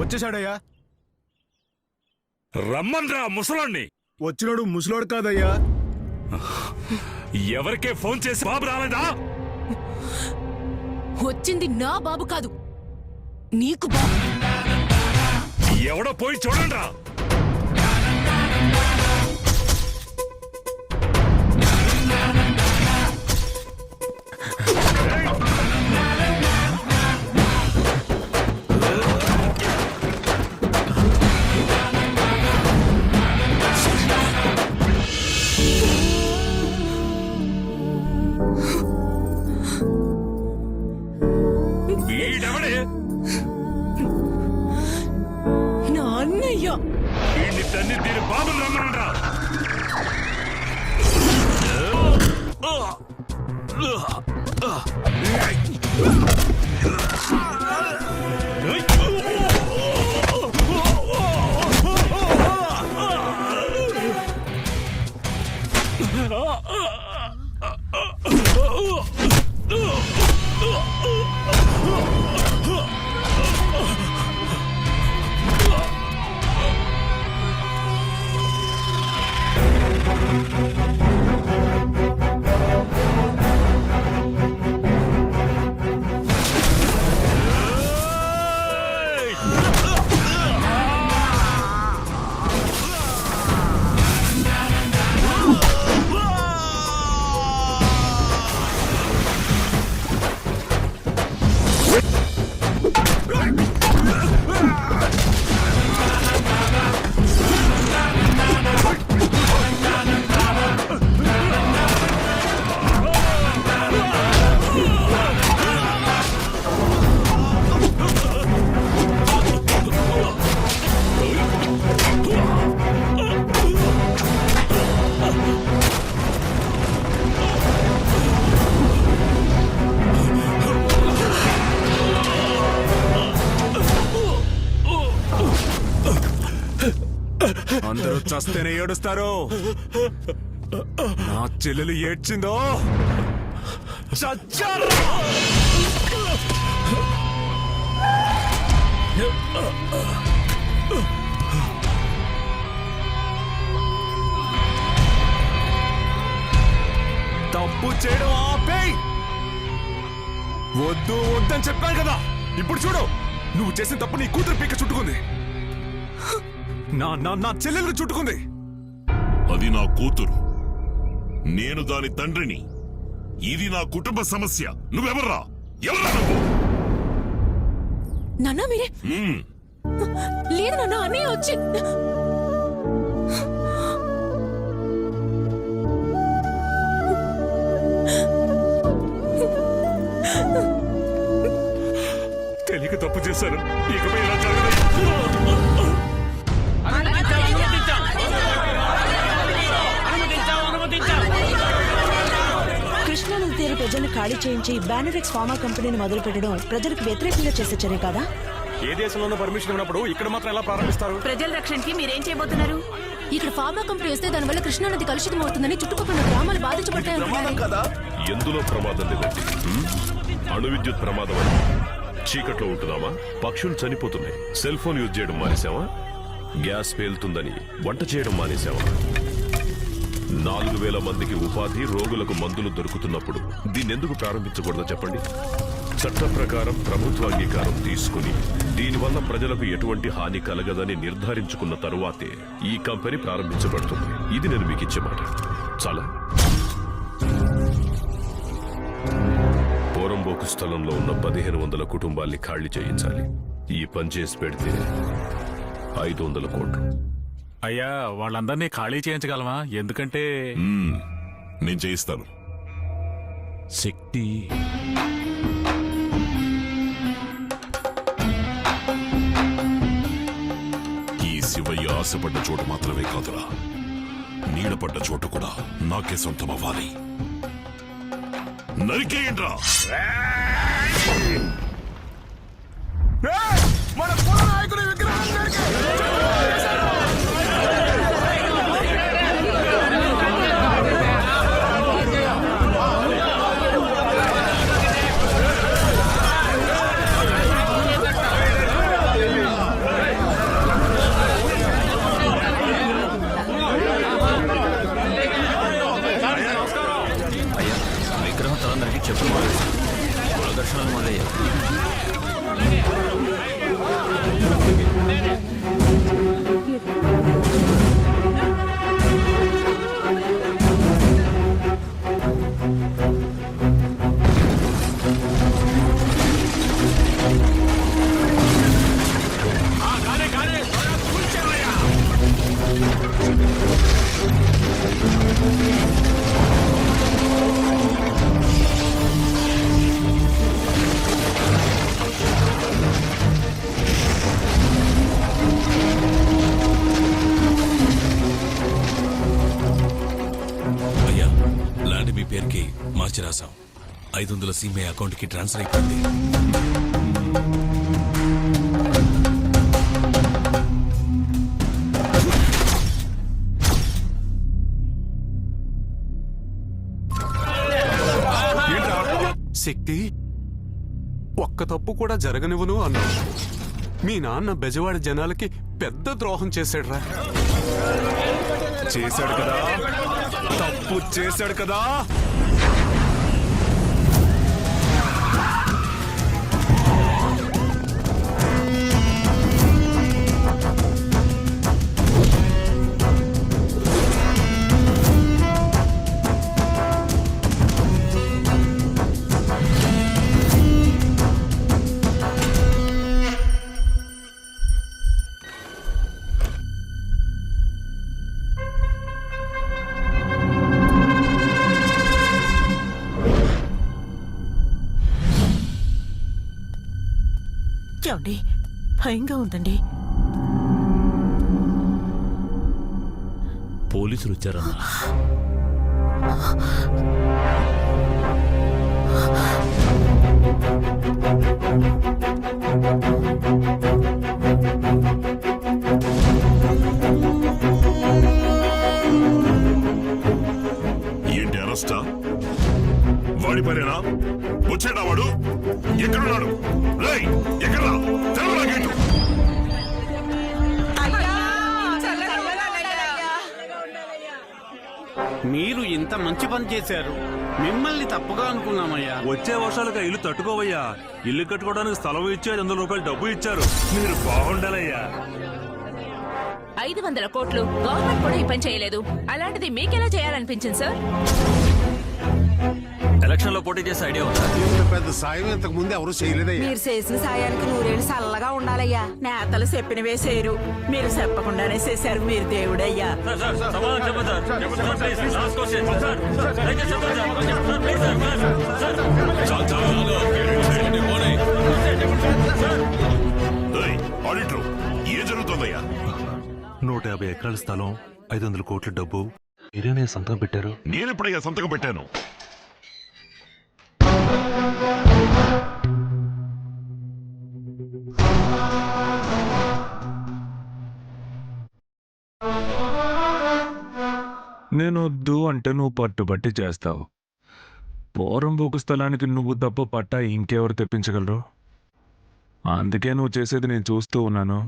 వచ్చేసాడయ్యా. రమ్మన్రా ముసలాన్ని. వచ్చినాడు ముసలోడు కాదయ్యా. ఎవరికే ఫోన్ చేసి బాబు రాలేదా? వచ్చింది నా బాబు కాదు, నీకు బాబు. ఎవడో పోయి చూడండిరా. నా అన్నయ్య. వీడిని తన్ని దీని బాబుని రమ్మనండ్రా. అందరూ చస్తేనే ఏడుస్తారు. నా చెల్లెలు ఏడ్చిందో చచ్చారు. తప్పు చేయడం ఆపేయ్. వద్దు వద్దని చెప్పాను కదా. ఇప్పుడు చూడు, నువ్వు చేసిన తప్పు నీ కూతురు పీక చుట్టుకుంది. నా చెల్లెలు చుట్టుకుంది. అది నా కూతురు, నేను దాని తండ్రిని. ఇది నా కుటుంబ సమస్య. నువ్వెవర్రా? ఎవరా నువ్వు? నాన్న మీరే. లేదు నాన్న, అన్నయ్య వచ్చి. తెలియక తప్పు చేశాను. ఇకపై ఇలా జరగదు. కృష్ణానది తీర ప్రజలను ఖాళీ చేయించి బ్యానరెక్స్ ఫార్మా కంపెనీని మొదలు పెట్టడం ప్రజలకు వ్యతిరేకంగా చేసే చర్య కాదా? ఏ దేశంలోనూ పర్మిషన్ ఉన్నప్పుడు ఇక్కడ మాత్రం ఎలా ప్రారంభిస్తారు? ప్రజల రక్షణకి మీరేం చేయబోతున్నారు? ఇక్కడ ఫార్మా కంపెనీ వస్తే దానివల్ల కృష్ణానది కలుషితం అవుతుందని చుట్టుపక్కల గ్రామాలు బాధించబడతాయి. ఎందులో ప్రమాదం లేదండి. అణు విద్యుత్ ప్రమాదం అని చీకట్లో ఉంటున్నామా? పక్షులు చనిపోతున్నాయి. సెల్ ఫోన్ యూజ్ చేయడం మానేసావా? గ్యాస్ పేలుతుందని వంట చేయడం మానేసావా? 4000 మందికి ఉపాధి, రోగులకు మందులు దొరుకుతున్నప్పుడు దీన్నెందుకు ప్రారంభించకూడదో చెప్పండి. చట్ట ప్రకారం ప్రభుత్వ అంగీకారం తీసుకుని దీనివల్ల ప్రజలకు ఎటువంటి హాని కలగదని నిర్ధారించుకున్న తరువాతే ఈ కంపెనీ ప్రారంభించబడుతుంది. ఇది నేను మీకు ఇచ్చే మాట. చాలా పోరంబోకు స్థలంలో ఉన్న 1500 కుటుంబాల్ని ఖాళీ చేయించాలి. ఈ పని చేసి పెడితే 500 కోట్లు. అయ్యా, వాళ్ళందరినీ ఖాళీ చేయించగలమా? ఎందుకంటే నేను చేయిస్తాను. శక్తి ఈ శివయ్య ఆశపడ్డ చోటు మాత్రమే కాదురా, నీడపడ్డ చోటు కూడా నాకే సొంతం అవ్వాలి. నరికేయండ్రా. మన కుల నాయకుడి విగ్రహం ప్రదర్శనలు మొదలయ్యాయి. అయ్యా, ల్యాండ్ మీ పేరుకి మార్చి రాసాం. 500 సీమే అకౌంట్కి ట్రాన్స్ఫర్ అయిపోయింది. శక్తి, ఒక్క తప్పు కూడా జరగనివ్వను అన్నావు. మీ నాన్న బెజవాడ జనాలకి పెద్ద ద్రోహం చేశాడురా. చేశాడు కదా, తప్పు చేశాడు కదా. ఏమండి, భయంగా ఉందండి. పోలీసులు వచ్చారన్నా. ఏంటి అరెస్టా? వాడి పనేనా? వచ్చాడా వాడు? ఎక్కడున్నాడు? రేయ్, ఎక్కడా? తెరవరా గేటు. మీరు ఇంత మంచి పని చేశారు. మిమ్మల్ని తప్పుగా అనుకున్నామయ్యా. వచ్చే వర్షాలుగా ఇల్లు తట్టుకోవయ్యా. ఇల్లు కట్టుకోవడానికి స్థలం ఇచ్చి 500 రూపాయలు డబ్బు ఇచ్చారు. మీరు బాగుండాలయ్యా. 500 కోట్లు గవర్నమెంట్ కూడా ఈ పని చేయలేదు. అలాంటిది మీకెలా చేయాలనిపించింది సార్? ఎలక్షన్ లో పోటీ చేసే ఐడియా ఉందా? ఇంత పెద్ద సాయం ఇంతకు ముందు ఎవరు చేయలేదయ్యా. మీరు చేసిన సాయానికి 100 ఏళ్ళు చల్లగా ఉండాలయ్యా. నేతలు చెప్పినవే చేయరు, మీరు చెప్పకుండానే చేశారు. మీరు దేవుడయ్యా. రేయ్, ఆడిటర్, ఏం జరుగుతుందయ్యా? 150 ఎకరాల స్థలం, 500 కోట్ల డబ్బు. మీరేనే సంతకం పెట్టారు? నేనెప్పుడయ్యా సంతకం పెట్టాను? నేను వద్దు అంటే నువ్వు పట్టుబట్టి చేస్తావు. పోరంబోకు స్థలానికి నువ్వు తప్ప పట్టా ఇంకెవరు తెప్పించగలరు? అందుకే నువ్వు చేసేది నేను చూస్తూ ఉన్నాను.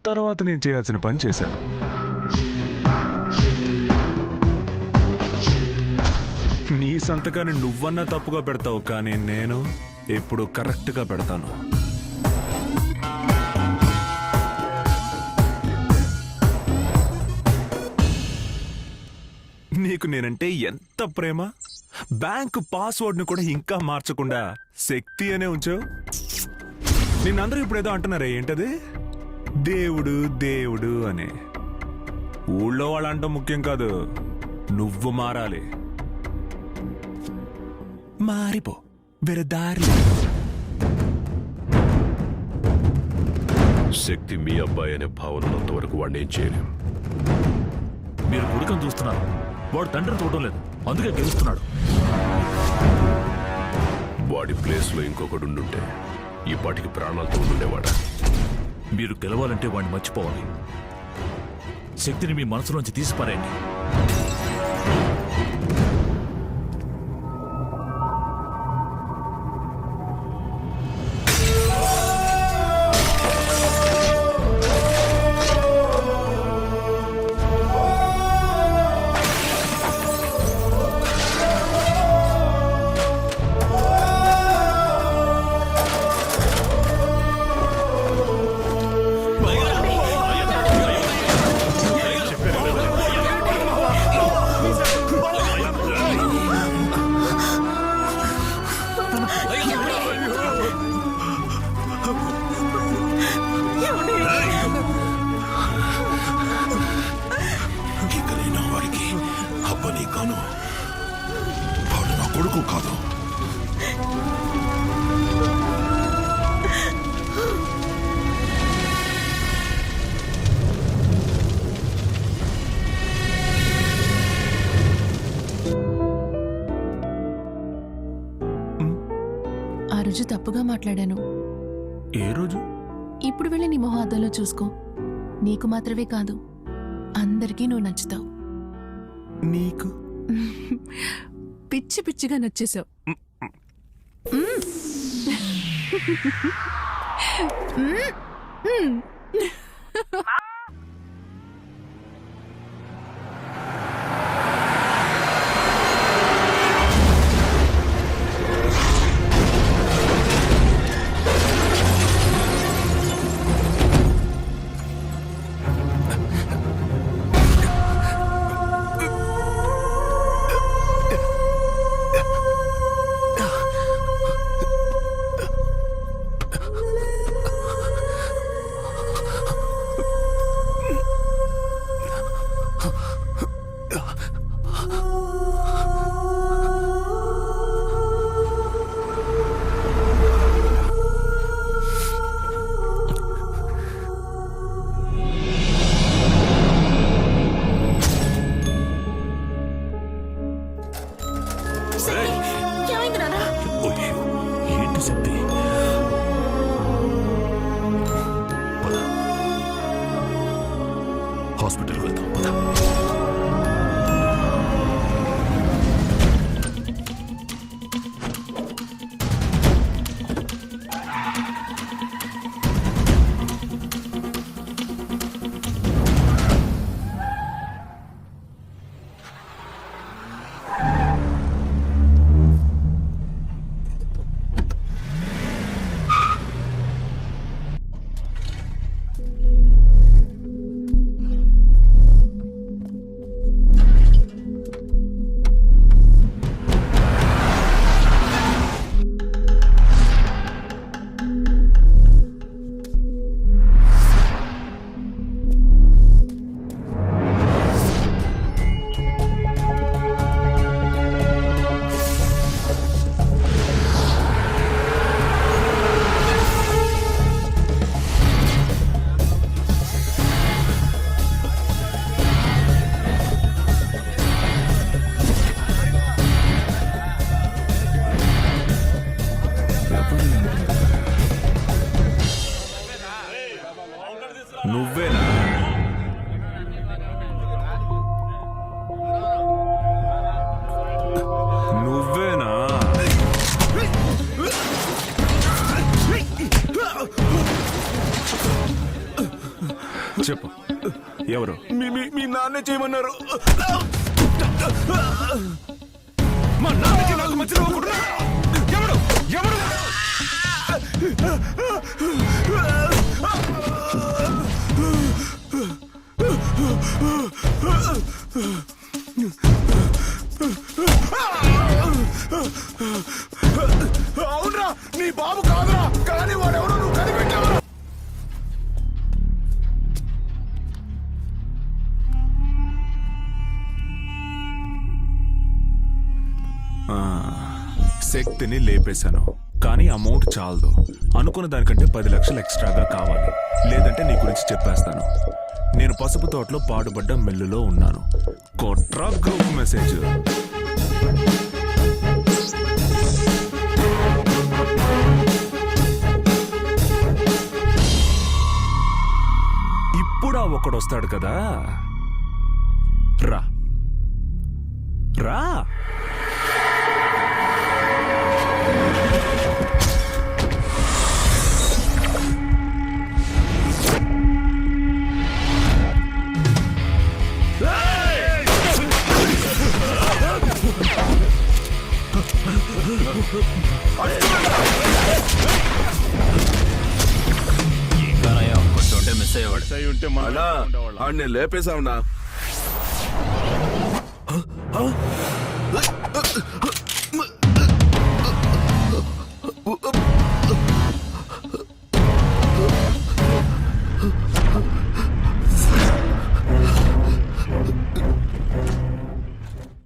తర్వాత నేను చేయాల్సిన పని చేశాను. నీ సంతకాన్ని నువ్వన్నా తప్పుగా పెడతావు, కానీ నేను ఇప్పుడు కరెక్ట్గా పెడతాను. నీకు నేనంటే ఎంత ప్రేమ! బ్యాంకు పాస్వర్డ్ను కూడా ఇంకా మార్చకుండా శక్తి అనే ఉంచావు. నిన్నందరూ ఇప్పుడు ఏదో అంటున్నారే, ఏంటది? దేవుడు దేవుడు అని. ఊళ్ళో వాళ్ళు అంటాం ముఖ్యం కాదు, నువ్వు మారాలి. మారిపో, వేరే దారి. శక్తి మీ అబ్బాయి అనే భావన ఉన్నంత వరకు వాడిని ఏం చేయలేం. మీరు కొడుకుని చూస్తున్నారు, వాడు తండ్రిని చూడడం లేదు, అందుకే గెలుస్తున్నాడు. వాడి ప్లేస్ లో ఇంకొకడు ఉండుంటే ఈ పాటికి ప్రాణాలతో ఉండేవాడా? మీరు గెలవాలంటే వాడిని మర్చిపోవాలి. శక్తిని మీ మనసులోంచి తీసిపారేయండి. కొడుకు కాదు. ఆ రోజు తప్పుగా మాట్లాడాను. ఏ రోజు? ఇప్పుడు వెళ్ళి నీ మొహం అద్దంలో చూసుకో. నీకు మాత్రమే కాదు, అందరికీ నువ్వు నచ్చుతావు. నీకు పిచ్చి పిచ్చిగా నచ్చేసావు. అయ్యో, ఏంటి శక్తి? పద, హాస్పిటల్కి వెళ్దాం. పద. నువ్వేనా? నువ్వేనా? చెప్పు, ఎవరు? మీ నాన్నే చేయమన్నారు. మా నాన్నకి నాకు మధ్యలో ఒకడు. ఎవడు? ఎవడు? అవునరా, నీ బాబు కాదురా, కానీ వాడెవడో నువ్వు కనిపెట్టావు. శక్తిని లేపేశాను, కానీ అమౌంట్ చాలదు. అనుకున్న దానికంటే 10 లక్షలు ఎక్స్ట్రాగా కావాలి, లేదంటే నీ గురించి చెప్పేస్తాను. నేను పసుపు తోటలో పాడుబడ్డ మిల్లులో ఉన్నాను. కొట్రా గ్రూప్ మెసేజ్. ఇప్పుడా ఒకడొస్తాడు కదా, రా రా. మిస్ అయ్యేవాడు. నేను లేపేశావునా?